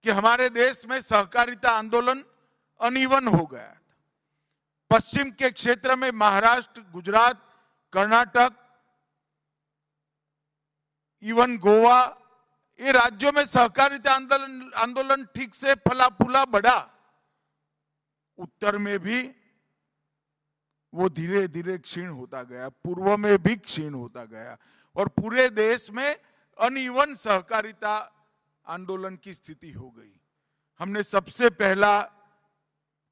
कि हमारे देश में सहकारिता आंदोलन अनइवन हो गया था। पश्चिम के क्षेत्र में महाराष्ट्र, गुजरात, कर्नाटक, इवन गोवा, ये राज्यों में सहकारिता आंदोलन ठीक से फला फूला बढ़ा। उत्तर में भी वो धीरे धीरे क्षीण होता गया, पूर्व में भी क्षीण होता गया और पूरे देश में अनइवन सहकारिता आंदोलन की स्थिति हो गई। हमने सबसे पहला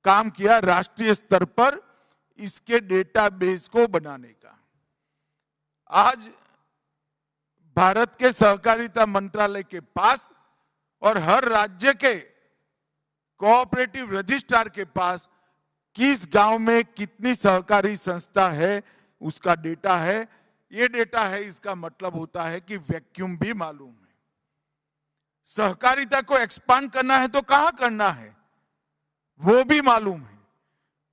काम किया राष्ट्रीय स्तर पर इसके डेटाबेस को बनाने का। आज भारत के सहकारिता मंत्रालय के पास और हर राज्य के कोऑपरेटिव रजिस्ट्रार के पास किस गांव में कितनी सहकारी संस्था है उसका डेटा है। ये डेटा है, इसका मतलब होता है कि वैक्यूम भी मालूम है। सहकारिता को एक्सपांड करना है तो कहां करना है वो भी मालूम है।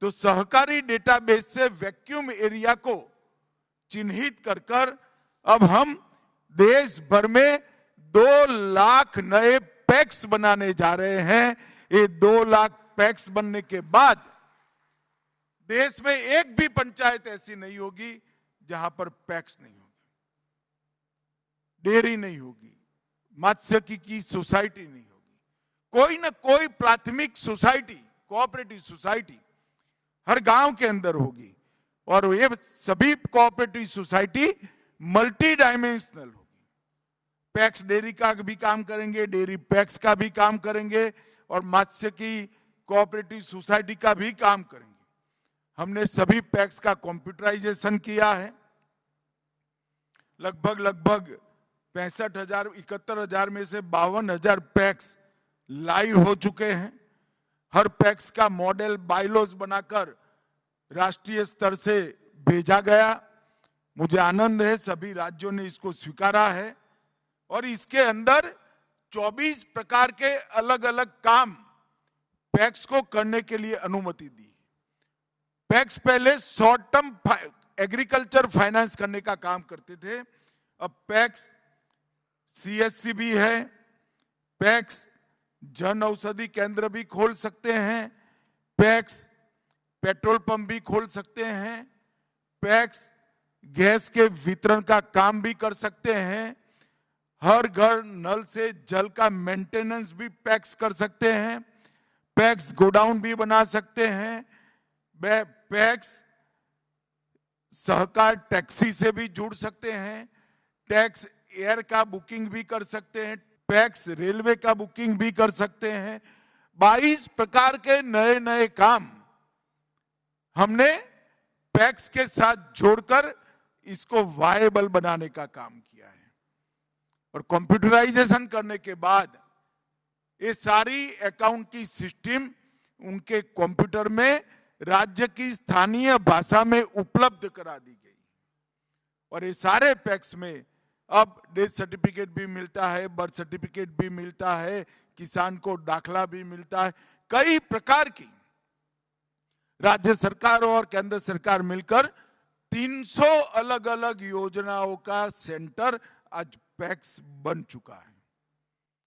तो सहकारी डेटाबेस से वैक्यूम एरिया को चिन्हित कर कर अब हम देश भर में 2 लाख नए पैक्स बनाने जा रहे हैं। ये 2 लाख पैक्स बनने के बाद देश में एक भी पंचायत ऐसी नहीं होगी जहां पर पैक्स नहीं होगी, डेयरी नहीं होगी, मत्स्यिकी की सोसाइटी नहीं होगी। कोई ना कोई प्राथमिक सोसाइटी, कोऑपरेटिव सोसाइटी हर गांव के अंदर होगी और ये सभी कोऑपरेटिव सोसाइटी मल्टी डायमेंशनल होगी। पैक्स डेयरी का भी काम करेंगे, डेयरी पैक्स का भी काम करेंगे और मत्स्यिकी कोऑपरेटिव सोसाइटी का भी काम करेंगे। हमने सभी पैक्स का कंप्यूटराइजेशन किया है। लगभग 65,000 71,000 में से 52,000 पैक्स लाइव हो चुके हैं। हर पैक्स का मॉडल बायलॉज बनाकर राष्ट्रीय स्तर से भेजा गया। मुझे आनंद है सभी राज्यों ने इसको स्वीकारा है और इसके अंदर 24 प्रकार के अलग अलग काम पैक्स को करने के लिए अनुमति दी। पैक्स पहले शॉर्ट टर्म एग्रीकल्चर फाइनेंस करने का काम करते थे, अब पैक्स सीएससी भी है, पैक्स जन औषधि केंद्र भी खोल सकते हैं, पैक्स पेट्रोल पंप भी खोल सकते हैं, पैक्स गैस के वितरण का काम भी कर सकते हैं, हर घर नल से जल का मेंटेनेंस भी पैक्स कर सकते हैं, पैक्स गोडाउन भी बना सकते हैं, पैक्स सहकार टैक्सी से भी जुड़ सकते हैं, टैक्स एयर का बुकिंग भी कर सकते हैं, पैक्स रेलवे का बुकिंग भी कर सकते हैं। 22 प्रकार के नए नए काम हमने पैक्स के साथ जोड़कर इसको वायबल बनाने का काम किया है। और कंप्यूटराइजेशन करने के बाद ये सारी अकाउंट की सिस्टम उनके कंप्यूटर में राज्य की स्थानीय भाषा में उपलब्ध करा दी गई और ये सारे पैक्स में अब डेथ सर्टिफिकेट भी मिलता है, बर्थ सर्टिफिकेट भी मिलता है, किसान को दाखला भी मिलता है। कई प्रकार की राज्य सरकार और केंद्र सरकार मिलकर 300 अलग अलग योजनाओं का सेंटर आज पैक्स बन चुका है।